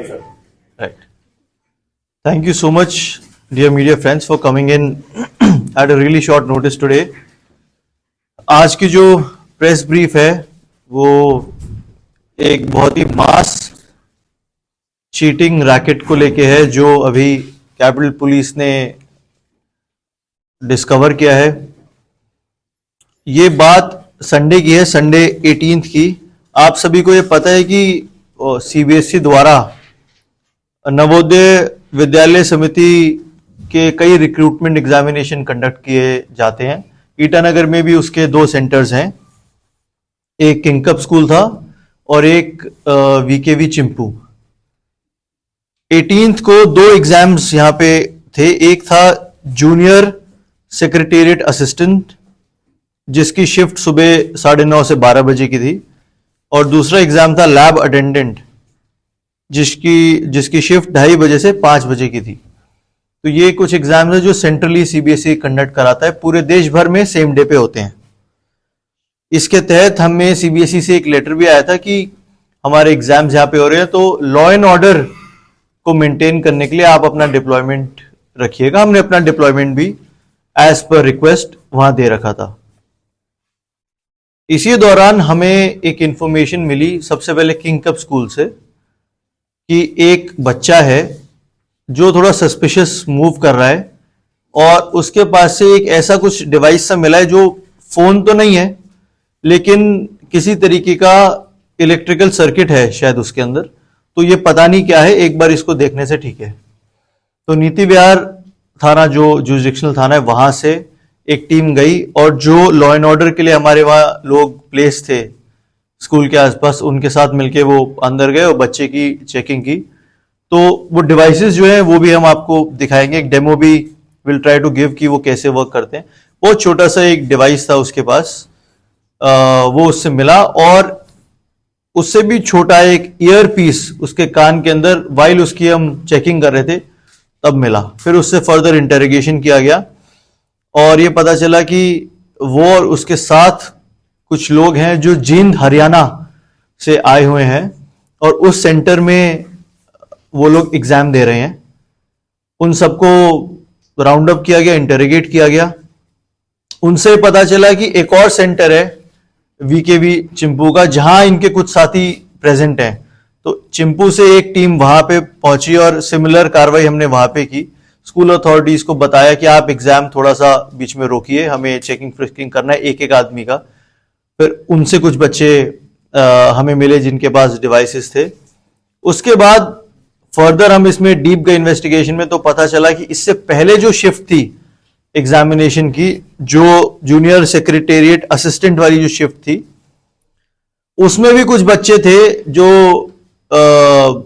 Right. Thank you so much, dear media friends, for coming in at a really short notice today. आज की जो press brief है वो एक बहुत ही मास चीटिंग रैकेट को लेके है जो अभी कैपिटल पुलिस ने डिस्कवर किया है। ये बात संडे की है, संडे 18 की। आप सभी को ये पता है कि सीबीएसई द्वारा नवोदय विद्यालय समिति के कई रिक्रूटमेंट एग्जामिनेशन कंडक्ट किए जाते हैं। ईटानगर में भी उसके 2 सेंटर्स हैं, एक किंगकप स्कूल था और एक वीकेवी चिंपू। 18 को 2 एग्जाम्स यहाँ पे थे। एक था जूनियर सेक्रेटेरिएट असिस्टेंट जिसकी शिफ्ट सुबह 9:30 से 12 बजे की थी, और दूसरा एग्जाम था लैब अटेंडेंट जिसकी शिफ्ट 2:30 बजे से 5 बजे की थी। तो ये कुछ एग्जाम है जो सेंट्रली सीबीएसई कंडक्ट कराता है, पूरे देश भर में सेम डे पे होते हैं। इसके तहत हमें सीबीएसई से एक लेटर भी आया था कि हमारे एग्जाम्स यहाँ पे हो रहे हैं, तो लॉ एंड ऑर्डर को मेंटेन करने के लिए आप अपना डिप्लॉयमेंट रखिएगा। हमने अपना डिप्लॉयमेंट भी एज पर रिक्वेस्ट वहां दे रखा था। इसी दौरान हमें एक इंफॉर्मेशन मिली सबसे पहले किंगकप स्कूल से कि एक बच्चा है जो थोड़ा सस्पिशियस मूव कर रहा है और उसके पास से एक ऐसा कुछ डिवाइस सा मिला है जो फोन तो नहीं है लेकिन किसी तरीके का इलेक्ट्रिकल सर्किट है शायद उसके अंदर। तो ये पता नहीं क्या है, एक बार इसको देखने से ठीक है। तो नीति विहार थाना जो जुरिसडिक्शनल थाना है वहां से एक टीम गई और जो लॉ एंड ऑर्डर के लिए हमारे वहां लोग प्लेस थे स्कूल के आसपास, उनके साथ मिलके वो अंदर गए और बच्चे की चेकिंग की। तो वो डिवाइसेस जो हैं वो भी हम आपको दिखाएंगे, एक डेमो भी विल ट्राई टू गिव कि वो कैसे वर्क करते हैं। बहुत छोटा सा एक डिवाइस था उसके पास, वो उससे मिला, और उससे भी छोटा एक ईयर पीस उसके कान के अंदर वाइल उसकी हम चेकिंग कर रहे थे तब मिला। फिर उससे फर्दर इंटेरोगेशन किया गया और ये पता चला कि वो और उसके साथ कुछ लोग हैं जो जींद हरियाणा से आए हुए हैं और उस सेंटर में वो लोग एग्जाम दे रहे हैं। उन सबको राउंड अप किया गया, इंटेरोगेट किया गया। उनसे पता चला कि एक और सेंटर है वीकेवी चिंपू का जहां इनके कुछ साथी प्रेजेंट हैं। तो चिंपू से एक टीम वहां पे पहुंची और सिमिलर कार्रवाई हमने वहां पे की। स्कूल अथॉरिटीज को बताया कि आप एग्जाम थोड़ा सा बीच में रोकिए, हमें चेकिंग फ्रिस्किंग करना है एक आदमी का। फिर उनसे कुछ बच्चे हमें मिले जिनके पास डिवाइसेस थे। उसके बाद फर्दर हम इसमें डीप गए इन्वेस्टिगेशन में, तो पता चला कि इससे पहले जो शिफ्ट थी एग्जामिनेशन की, जो जूनियर सेक्रेटेरिएट असिस्टेंट वाली जो शिफ्ट थी, उसमें भी कुछ बच्चे थे जो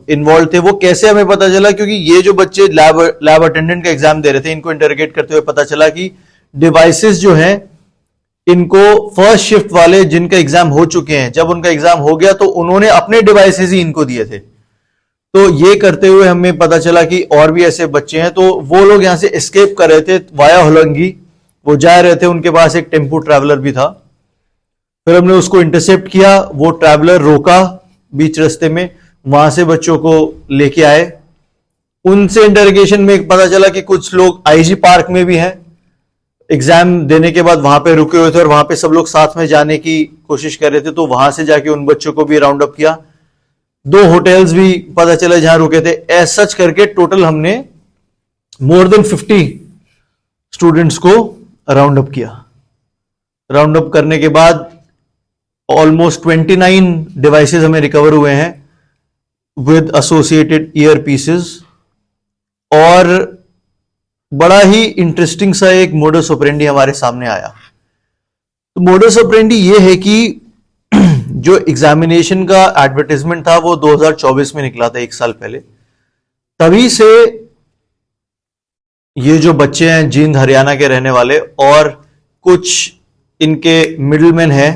इन्वॉल्व थे। वो कैसे हमें पता चला, क्योंकि ये जो बच्चे लैब अटेंडेंट का एग्जाम दे रहे थे, इनको इंटरोगेट करते हुए पता चला कि डिवाइसेस जो हैं इनको फर्स्ट शिफ्ट वाले जिनका एग्जाम हो चुके हैं, जब उनका एग्जाम हो गया तो उन्होंने अपने डिवाइसेस ही इनको दिए थे। तो ये करते हुए हमें पता चला कि और भी ऐसे बच्चे हैं। तो वो लोग यहां से एस्केप कर रहे थे वाया होलंगी, वो जा रहे थे, उनके पास एक टेम्पो ट्रैवलर भी था। फिर हमने उसको इंटरसेप्ट किया, वो ट्रैवलर रोका बीच रास्ते में, वहां से बच्चों को लेके आए। उनसे इंटरोगेशन में पता चला कि कुछ लोग आईजी पार्क में भी हैं, एग्जाम देने के बाद वहां पे रुके हुए थे और वहां पे सब लोग साथ में जाने की कोशिश कर रहे थे। तो वहां से जाके उन बच्चों को भी राउंड अप किया। 2 होटल्स भी पता चला जहां रुके थे। एज सच करके टोटल हमने मोर देन 50 स्टूडेंट्स को राउंड अप किया। राउंड अप करने के बाद ऑलमोस्ट 29 डिवाइसेस हमें रिकवर हुए हैं विद एसोसिएटेड ईयर पीसेस। और बड़ा ही इंटरेस्टिंग सा एक मोडस ऑपरेंडी हमारे सामने आया। तो मोडस ऑपरेंडी ये है कि जो एग्जामिनेशन का एडवर्टाइजमेंट था वो 2024 में निकला था, 1 साल पहले। तभी से ये जो बच्चे हैं जींद हरियाणा के रहने वाले और कुछ इनके मिडलमैन हैं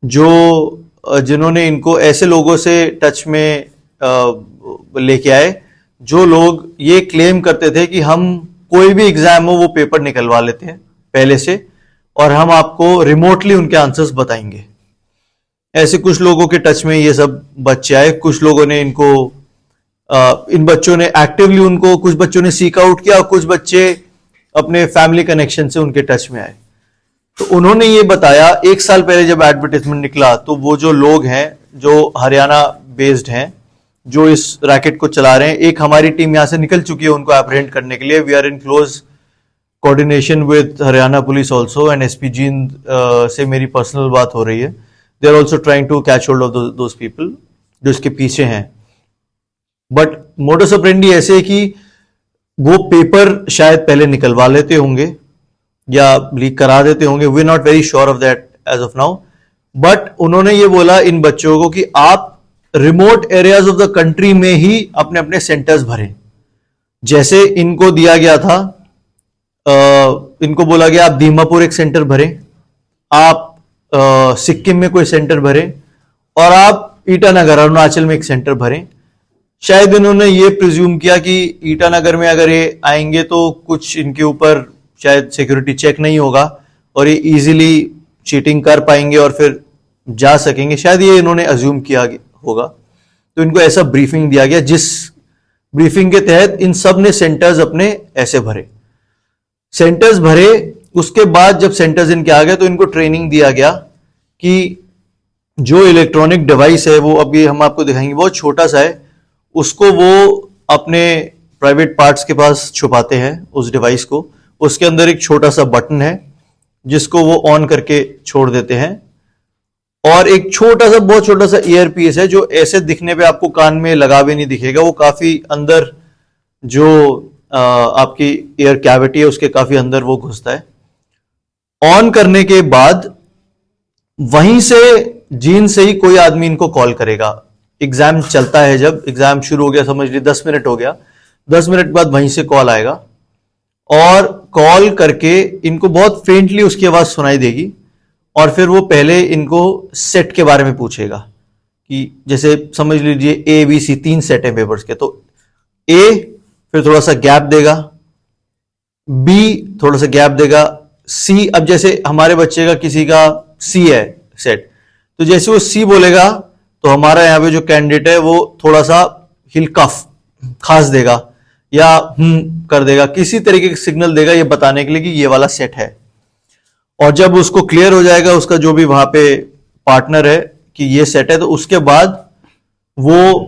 जो जिन्होंने इनको ऐसे लोगों से टच में लेके आए जो लोग ये क्लेम करते थे कि हम कोई भी एग्जाम हो वो पेपर निकलवा लेते हैं पहले से और हम आपको रिमोटली उनके आंसर्स बताएंगे। ऐसे कुछ लोगों के टच में ये सब बच्चे आए। कुछ लोगों ने इनको इन बच्चों ने एक्टिवली उनको, कुछ बच्चों ने सीक आउट किया और कुछ बच्चे अपने फैमिली कनेक्शन से उनके टच में आए। तो उन्होंने ये बताया, 1 साल पहले जब एडवर्टाइजमेंट निकला तो वो जो लोग हैं जो हरियाणा बेस्ड हैं जो इस रैकेट को चला रहे हैं, एक हमारी टीम यहां से निकल चुकी है उनको एप्रहेंड करने के लिए। We are in close coordination with Haryana police also and SP Jind से मेरी पर्सनल बात हो रही है। They are also trying to catch hold of those people जो इसके पीछे हैं। बट मोडस ऑपरेंडी ऐसे है कि वो पेपर शायद पहले निकलवा लेते होंगे या लीक करा देते होंगे, we are not very sure of that as of now. But उन्होंने ये बोला इन बच्चों को कि आप remote areas of the country में ही अपने अपने सेंटर्स भरें। जैसे इनको दिया गया था, इनको बोला गया आप दीमापुर एक सेंटर भरें, आप सिक्किम में कोई सेंटर भरें और आप ईटानगर अरुणाचल में एक सेंटर भरें। शायद इन्होंने ये प्रिज्यूम किया कि ईटानगर में अगर ये आएंगे तो कुछ इनके ऊपर शायद सिक्योरिटी चेक नहीं होगा और ये इजीली चीटिंग कर पाएंगे और फिर जा सकेंगे, शायद ये इन्होंने अज्यूम किया होगा। तो इनको ऐसा ब्रीफिंग दिया गया, जिस ब्रीफिंग के तहत इन सब ने सेंटर्स अपने ऐसे भरे। सेंटर्स भरे, उसके बाद जब सेंटर्स इनके आ गए तो इनको ट्रेनिंग दिया गया कि जो इलेक्ट्रॉनिक डिवाइस है वो अभी हम आपको दिखाएंगे, बहुत छोटा सा है, उसको वो अपने प्राइवेट पार्ट्स के पास छुपाते हैं उस डिवाइस को। उसके अंदर एक छोटा सा बटन है जिसको वो ऑन करके छोड़ देते हैं और एक छोटा सा, बहुत छोटा सा ईयरपीस है जो ऐसे दिखने पे आपको कान में लगा भी नहीं दिखेगा, वो काफी अंदर जो आपकी ईयर कैविटी है उसके काफी अंदर वो घुसता है। ऑन करने के बाद वहीं से जीन से ही कोई आदमी इनको कॉल करेगा। एग्जाम चलता है, जब एग्जाम शुरू हो गया, समझ लीजिए 10 मिनट हो गया, 10 मिनट बाद वहीं से कॉल आएगा और कॉल करके इनको बहुत फेंटली उसकी आवाज सुनाई देगी और फिर वो पहले इनको सेट के बारे में पूछेगा कि जैसे समझ लीजिए ए बी सी 3 सेट है पेपर्स के, तो ए फिर थोड़ा सा गैप देगा, बी थोड़ा सा गैप देगा, सी, अब जैसे हमारे बच्चे का किसी का सी है सेट, तो जैसे वो सी बोलेगा तो हमारा यहां पे जो कैंडिडेट है वो थोड़ा सा हिल कफ खास देगा या कर देगा, किसी तरीके का सिग्नल देगा ये बताने के लिए कि ये वाला सेट है। और जब उसको क्लियर हो जाएगा उसका जो भी वहां पे पार्टनर है कि ये सेट है, तो उसके बाद वो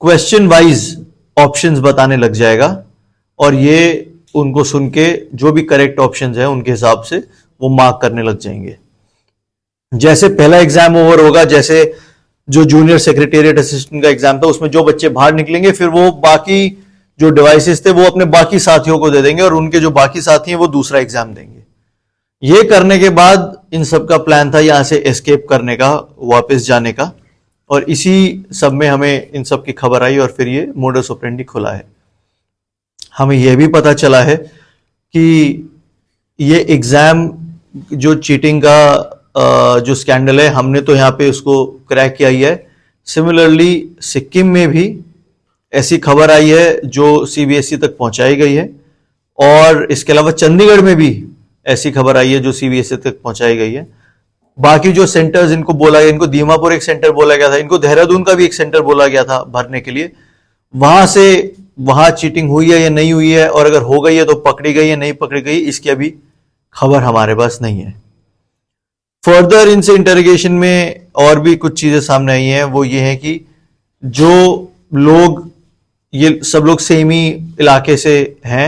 क्वेश्चन वाइज ऑप्शंस बताने लग जाएगा और ये उनको सुन के जो भी करेक्ट ऑप्शंस है उनके हिसाब से वो मार्क करने लग जाएंगे। जैसे पहला एग्जाम ओवर होगा, जैसे जो जूनियर सेक्रेटेरिएट असिस्टेंट का एग्जाम था, उसमें जो बच्चे बाहर निकलेंगे फिर वो बाकी जो डिवाइसेस थे वो अपने बाकी साथियों को दे देंगे और उनके जो बाकी साथी हैं वो दूसरा एग्जाम देंगे। ये करने के बाद इन सब का प्लान था यहां से एस्केप करने का, वापस जाने का, और इसी सब में हमें इन सब की खबर आई और फिर ये मोडस ऑपरेंडी खुला है। हमें यह भी पता चला है कि ये एग्जाम जो चीटिंग का जो स्कैंडल है, हमने तो यहाँ पे उसको क्रैक किया ही है। सिमिलरली सिक्किम में भी ऐसी खबर आई है जो सीबीएसई तक पहुंचाई गई है और इसके अलावा चंडीगढ़ में भी ऐसी खबर आई है जो सीबीएसई तक पहुंचाई गई है। बाकी जो सेंटर्स इनको बोला गया, इनको दीमापुर एक सेंटर बोला गया था, इनको देहरादून का भी एक सेंटर बोला गया था भरने के लिए। वहां से वहां चीटिंग हुई है या नहीं हुई है, और अगर हो गई है तो पकड़ी गई है नहीं पकड़ी गई, इसकी अभी खबर हमारे पास नहीं है। फर्दर इनसे इंटरोगेशन में और भी कुछ चीजें सामने आई हैं, वो ये है कि जो लोग, ये सब लोग सेम ही इलाके से हैं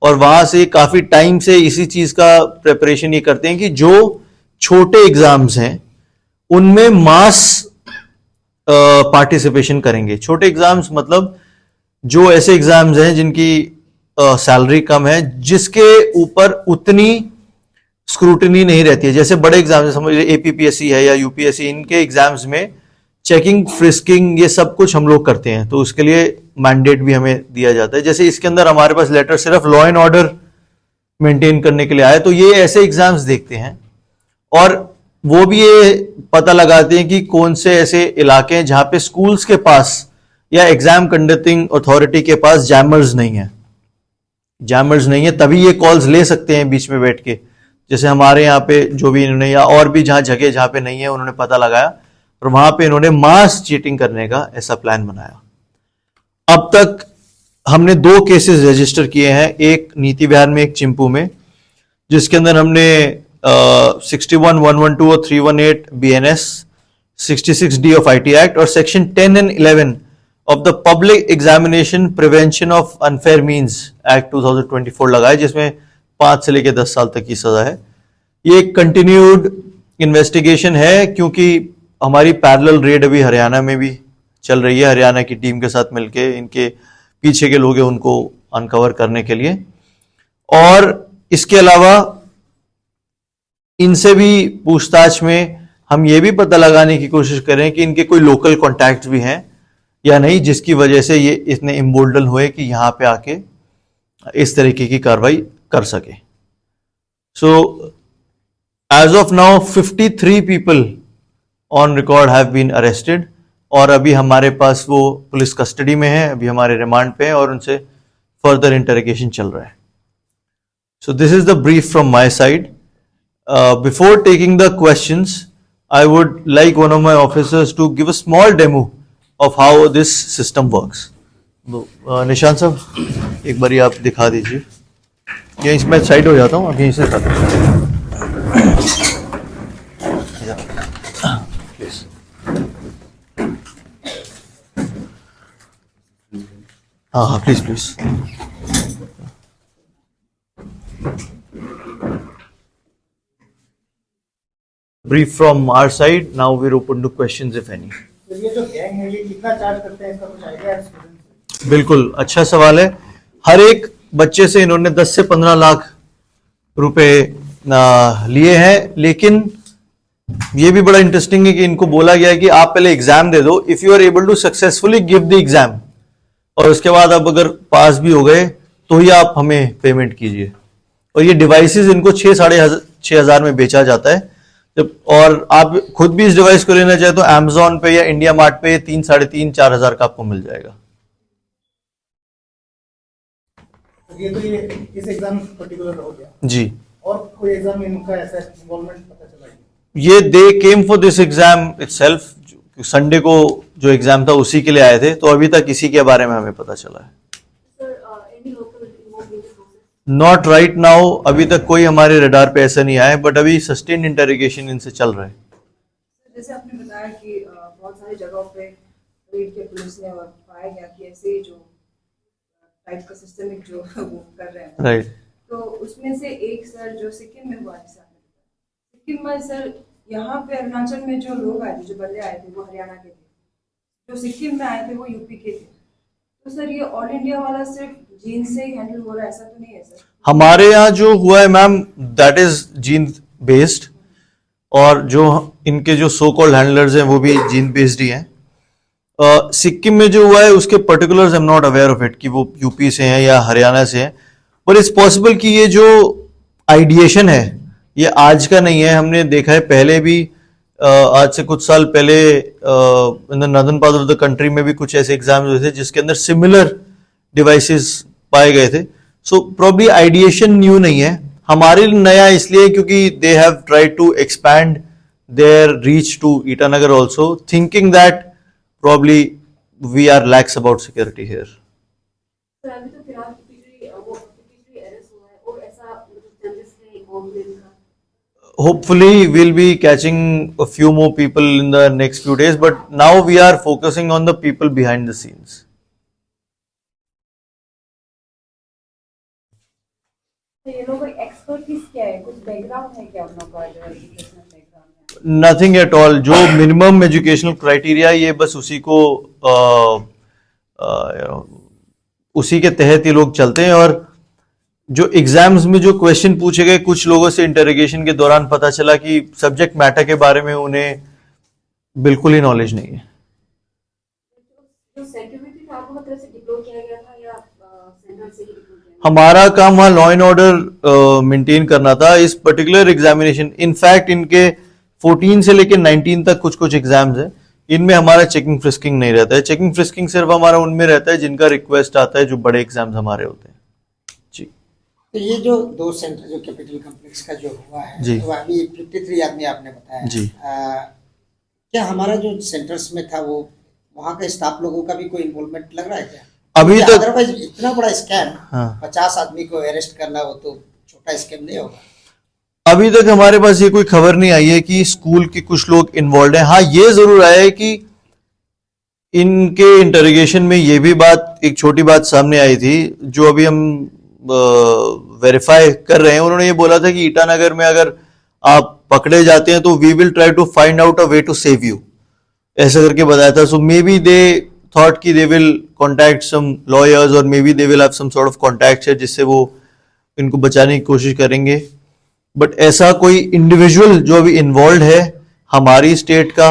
और वहां से काफी टाइम से इसी चीज का प्रिपरेशन ये करते हैं कि जो छोटे एग्जाम्स हैं उनमें मास पार्टिसिपेशन करेंगे। छोटे एग्जाम्स मतलब जो ऐसे एग्जाम्स हैं जिनकी सैलरी कम है, जिसके ऊपर उतनी स्क्रूटनी नहीं रहती है। जैसे बड़े एग्जाम्स समझ लीजिए एपीपीएससी है या यूपीएससी, इनके एग्जाम्स में चेकिंग, फ्रिस्किंग, ये सब कुछ हम लोग करते हैं, तो उसके लिए मैंडेट भी हमें दिया जाता है। जैसे इसके अंदर हमारे पास लेटर सिर्फ लॉ एंड ऑर्डर मेंटेन करने के लिए आया, तो ये ऐसे एग्जाम्स देखते हैं और वो भी ये पता लगाते हैं कि कौन से ऐसे इलाके हैं जहां पे स्कूल्स के पास या एग्जाम कंडक्टिंग अथॉरिटी के पास जैमर्स नहीं है। जैमर्स नहीं है तभी ये कॉल्स ले सकते हैं बीच में बैठ के। जैसे हमारे यहाँ पे जो भी इन्होंने, या और भी जहां जगह जहां पे नहीं है उन्होंने पता लगाया और वहां पे इन्होंने मास चीटिंग करने का ऐसा प्लान बनाया। अब तक हमने 2 केसेस रजिस्टर किए हैं, एक नीति विहार में, एक चिंपू में, जिसके अंदर हमने 61, 112 और 318 BNS, 66D of IT act और section 10 and 11 of the public examination prevention of unfair means act 2024 लगाए, जिसमें 5 से लेकर 10 साल तक की सजा है। ये एक कंटिन्यूड इन्वेस्टिगेशन है, क्योंकि हमारी पैरेलल रेड अभी हरियाणा में भी चल रही है, हरियाणा की टीम के साथ मिलके इनके पीछे के लोग हैं उनको अनकवर करने के लिए। और इसके अलावा इनसे भी पूछताछ में हम ये भी पता लगाने की कोशिश करें कि इनके कोई लोकल कॉन्टैक्ट्स भी हैं या नहीं, जिसकी वजह से ये इतने इम्बोल्डन हुए कि यहाँ पे आके इस तरीके की कार्रवाई कर सके। So as of now 53 people on record have been arrested, और अभी हमारे पास वो पुलिस कस्टडी में है, अभी हमारे रिमांड पे है और उनसे फर्दर इंटरोगेशन चल रहा है। So this is the brief from my side. Before taking the questions, I would like one of my officers to give a small demo of how this system works. निशान साहब, एक बारी आप दिखा दीजिए। यहीं मैं साइड हो जाता हूँ, आप यहीं से करते हैं। हाँ, please please. Brief from our side. Now we're open to questions if any. ये जो गैंग है ये कितना चार्ज करते हैं, इसका कुछ आइडिया है स्टूडेंट्स से? बिल्कुल अच्छा सवाल है। हर एक बच्चे से इन्होंने 10 से 15 लाख रुपए लिए हैं, लेकिन ये भी बड़ा इंटरेस्टिंग है कि इनको बोला गया है कि आप पहले एग्जाम दे दो, if you are able to successfully give the exam, और उसके बाद आप अगर पास भी हो गए तो ही आप हमें पेमेंट कीजिए। और ये डिवाइसेस इनको 6,500 में बेचा जाता है। और आप खुद भी इस डिवाइस को लेना चाहे तो Amazon पे या इंडिया मार्ट पे 3, 3,500, 4,000 का आपको मिल जाएगा। ये इस एग्जाम पर्टिकुलर हो गया जी। और कोई एग्जाम में इनका ऐसा इन्वॉल्वमेंट पता चला? ये they came for this exam itself, Sunday को जो एग्जाम था उसी के लिए आए थे, तो अभी तक इसी के बारे में हमें पता चला है। नॉट राइट नाउ, अभी तक कोई हमारे रडार पे ऐसा नहीं आया, बट अभी सस्टेन्ड इंटरोगेशन इनसे चल रहा है। जैसे आपने बताया कि बहुत सारी जगहों पे रेड के पुलिस ने पाया गया कि ऐसे ही जो टाइप का सिस्टमिक जो वो कर रहे हैं, राइट। तो उसमें से एक सर जो सिक्किम में हुआ, जैसे आपने बताया सिक्किम में, सर यहाँ पे अरुणाचल में जो लोग आए थे, जो बंदे आए थे वो हरियाणा के थे, जो सिक्किम में आए थे वो यूपी के थे, तो सर ये ऑल इंडिया वाला सिर्फ जीन से ही हैंडल हो रहा है, ऐसा तो नहीं है सर? हमारे यहाँ जो हुआ है ma'am, that is gene based, और जो इनके जो सो कॉल्ड हैंडलर्स हैं वो भी जीन बेस्ड ही हैं। सिक्किम में जो हुआ है उसके particulars I am not aware of it कि वो यूपी से हैं या हरियाणा से हैं, पर इट्स पॉसिबल कि ये जो आइडिएशन है ये आज का नहीं है। हमने देखा है पहले भी, आज से कुछ साल पहले in the northern part of the country में भी कुछ ऐसे एग्जाम हुए थे जिसके अंदर सिमिलर डिवाइसेस पाए गए थे। सो प्रॉब्ली आइडिएशन न्यू नहीं है, हमारे लिए नया इसलिए क्योंकि they have tried to expand their reach to Itanagar also, thinking that probably we are lax about security here. Hopefully we'll be catching a few more people in the next few days, but now we are focusing on the people behind the scenes. ये लोग expertise क्या है, कुछ background है क्या उन लोगों का, जो एजुकेशनल बैकग्राउंड है? Nothing at all. जो मिनिमम एजुकेशनल क्राइटेरिया ये बस उसी को उसी के तहत ये लोग चलते हैं। और जो एग्जाम्स में जो क्वेश्चन पूछे गए, कुछ लोगों से इंटरोगेशन के दौरान पता चला कि सब्जेक्ट मैटर के बारे में उन्हें बिल्कुल ही नॉलेज नहीं है। हमारा काम वहाँ लॉ एंड ऑर्डर मेंटेन करना था। इस पर्टिकुलर एग्जामिनेशन, इनफैक्ट इनके 14 से लेकर 19 तक कुछ कुछ एग्जाम्स है, इनमें हमारा चेकिंग फ्रिस्किंग नहीं रहता है। चेकिंग फ्रिस्किंग सिर्फ हमारा उनमें रहता है जिनका रिक्वेस्ट आता है, जो बड़े एग्जाम्स हमारे होते हैं। जी। तो ये जो 2 सेंटर जो कैपिटल कॉम्प्लेक्स का जो हुआ है, जी, तो अभी 53 आदमी आपने बताया जी, क्या हमारा जो सेंटर्स में था वो वहाँ के स्टाफ लोगों का भी कोई इन्वॉल्वमेंट लग रहा है क्या? अभी तक अदरवाइज इतना बड़ा स्कैम, हाँ 50 आदमी को अरेस्ट करना, वो तो छोटा स्कैम नहीं होगा। अभी तक हमारे पास ये कोई खबर नहीं आई है कि स्कूल के कुछ लोग इन्वॉल्व हैं। हाँ ये जरूर आया है कि इनके इंटरोगेशन में ये भी बात, एक छोटी बात सामने आई थी जो अभी हम वेरीफाई कर रहे हैं। उन्होंने ये बोला था कि ईटानगर में अगर आप पकड़े जाते हैं तो we will try to find out a way to save you, ऐसा करके बताया था। सो मे बी दे थॉट कि they will contact some lawyers और maybe they will have some sort of contact है जिससे वो इनको बचाने की कोशिश करेंगे। बट ऐसा कोई इंडिविजुअल जो अभी इन्वॉल्व है हमारी स्टेट का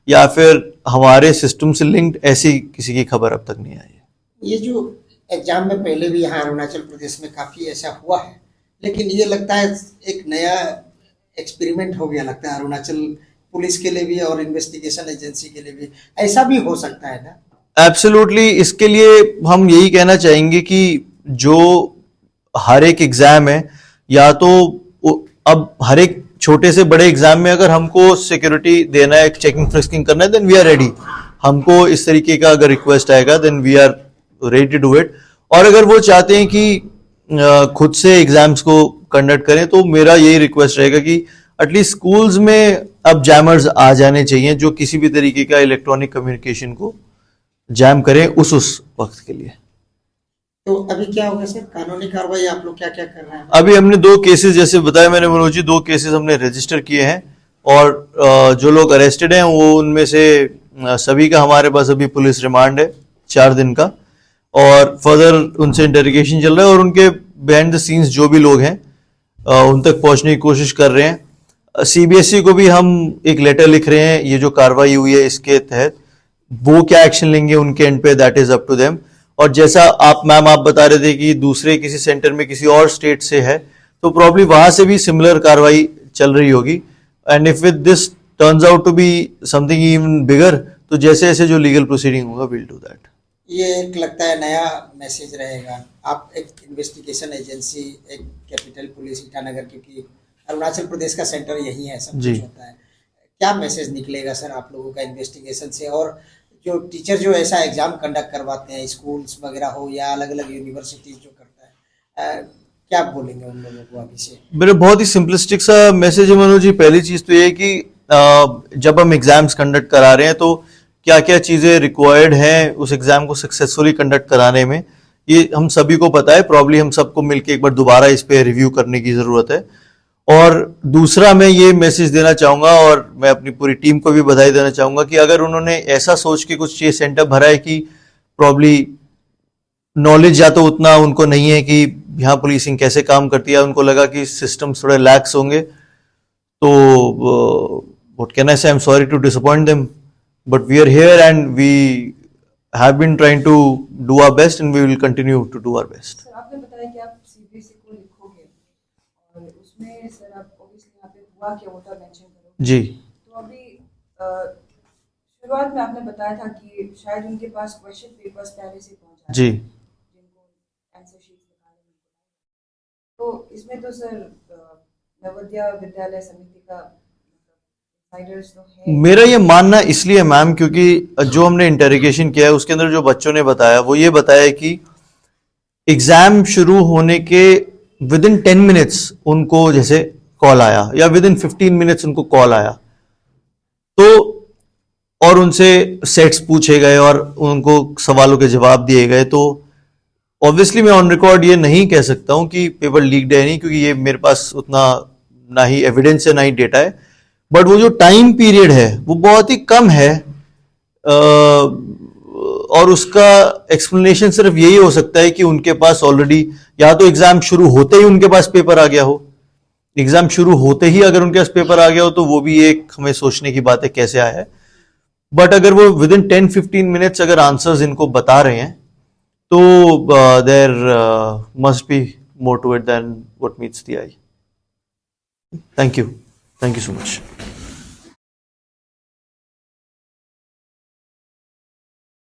या फिर हमारे सिस्टम से लिंक्ड, ऐसी किसी की खबर अब तक नहीं आई है। ये जो एग्जाम में पहले भी यहाँ अरुणाचल प्रदेश में काफी ऐसा हुआ है, लेकिन ये लगता है एक नया एक्सपेरिमेंट हो गया लगता है अरुणाचल पुलिस के लिए भी और इन्वेस्टिगेशन एजेंसी के लिए भी। ऐसा भी हो सकता है ना? एब्सोल्युटली। इसके लिए हम यही कहना चाहेंगे कि जो हर एक एग्जाम है, या तो अब हर एक छोटे से बड़े एग्जाम में अगर हमको सिक्योरिटी देना है, चेकिंग फ्रिस्किंग करना है, देन वी आर रेडी। हमको इस तरीके का अगर रिक्वेस्ट आएगा then we are ready to do it. और अगर वो चाहते हैं कि खुद से एग्जाम्स को कंडक्ट करें तो मेरा यही रिक्वेस्ट रहेगा कि एटलीस्ट स्कूल्स में अब जैमर्स आ जाने चाहिए जो किसी भी तरीके का इलेक्ट्रॉनिक कम्युनिकेशन को जैम करें उस वक्त के लिए। तो अभी क्या होगा सर, कानूनी कार्रवाई आप लोग क्या क्या कर रहे हैं? अभी हमने 2 केसेस, जैसे बताया मैंने मनोज जी, 2 केसेस हमने रजिस्टर किए हैं और जो लोग अरेस्टेड हैं वो उनमें से सभी का हमारे पास अभी पुलिस रिमांड है 4 दिन का, और फर्दर उनसे इंटरोगेशन चल रहा है और उनके बिहाइंड द सीन्स जो भी लोग हैं उन तक पहुंचने की कोशिश कर रहे हैं। सीबीएसई को भी हम एक लेटर लिख रहे हैं, ये जो कार्रवाई हुई है इसके तहत वो क्या एक्शन लेंगे उनके एंड पे, that is up to them. और जैसा आप बता रहे थे कि दूसरे किसी सेंटर में किसी और स्टेट से है तो प्रॉब्ली वहां से भी सिमिलर कार्रवाई चल रही होगी। And if with this turns out to be something even bigger, तो जैसे जैसे जो लीगल प्रोसीडिंग होगा विल डू दैट। ये एक लगता है नया मैसेज रहेगा। आप एक इन्वेस्टिगेशन एजेंसी, एक कैपिटल पुलिस ईटानगर, क्योंकि अरुणाचल प्रदेश का सेंटर यही है, सब जी। कुछ होता है। क्या मैसेज निकलेगा सर आप लोगों का इन्वेस्टिगेशन से? और जो टीचर जो ऐसा एग्जाम कंडक्ट करवाते हैं, स्कूल्स वगैरह हो या अलग अलग यूनिवर्सिटीज जो करता है, क्या बोलेंगे उन लोगों को अभी से? मेरा बहुत ही सिंपलिस्टिक सा मैसेज है मनोज जी। पहली चीज तो ये है कि जब हम एग्जाम्स कंडक्ट करा रहे हैं तो क्या क्या चीजें रिक्वायर्ड हैं उस एग्जाम को सक्सेसफुली कंडक्ट कराने में, ये हम सभी को पता है। प्रॉब्ली हम सबको मिलकर एक बार दोबारा इस पे रिव्यू करने की जरूरत है। और दूसरा मैं ये मैसेज देना चाहूंगा और मैं अपनी पूरी टीम को भी बधाई देना चाहूंगा कि अगर उन्होंने ऐसा सोच के कुछ ये सेंटर भरा है कि प्रॉब्ली नॉलेज या तो उतना उनको नहीं है कि यहाँ पुलिसिंग कैसे काम करती है, उनको लगा कि सिस्टम्स थोड़े लैक्स होंगे, तो what can I say, I am sorry to disappoint them, but we are here and we have been trying to do our best and we will continue to do our best. Sir आपने बताया कि आप CBSE को लिखोगे और उसमें sir आप obviously यहाँ पे हुआ क्या होता मेंशन करोगे जी। तो अभी शुरुआत में आपने बताया था कि शायद उनके पास क्वेश्चन पेपर्स पहले से पहुंच जाते जी। हैं जिनको आंसर शीट्स निकालने में, तो इसमें तो सर नवोदय विद्यालय समिति का insiders तो है। मेरा ये मानना इसलिए मैम क्योंकि जो हमने इंटरोगेशन किया है उसके अंदर जो बच्चों ने बताया वो ये बताया कि एग्जाम शुरू होने के विद इन 10 मिनट्स उनको जैसे कॉल आया या विद इन 15 मिनट्स उनको कॉल आया, तो और उनसे सेट्स पूछे गए और उनको सवालों के जवाब दिए गए। तो ऑब्वियसली मैं ऑन रिकॉर्ड ये नहीं कह सकता हूं कि पेपर लीक्ड है नहीं, क्योंकि ये मेरे पास उतना ना ही एविडेंस है ना ही डेटा है, बट वो जो टाइम पीरियड है वो बहुत ही कम है। और उसका एक्सप्लेनेशन सिर्फ यही हो सकता है कि उनके पास ऑलरेडी या तो एग्जाम शुरू होते ही उनके पास पेपर आ गया हो, एग्जाम शुरू होते ही अगर उनके पास पेपर आ गया हो तो वो भी एक हमें सोचने की बात है कैसे आया है। बट अगर वो विद इन 10-15 मिनट्स अगर आंसर्स इनको बता रहे हैं तो there must be more to it than what meets the eye. Thank you so much.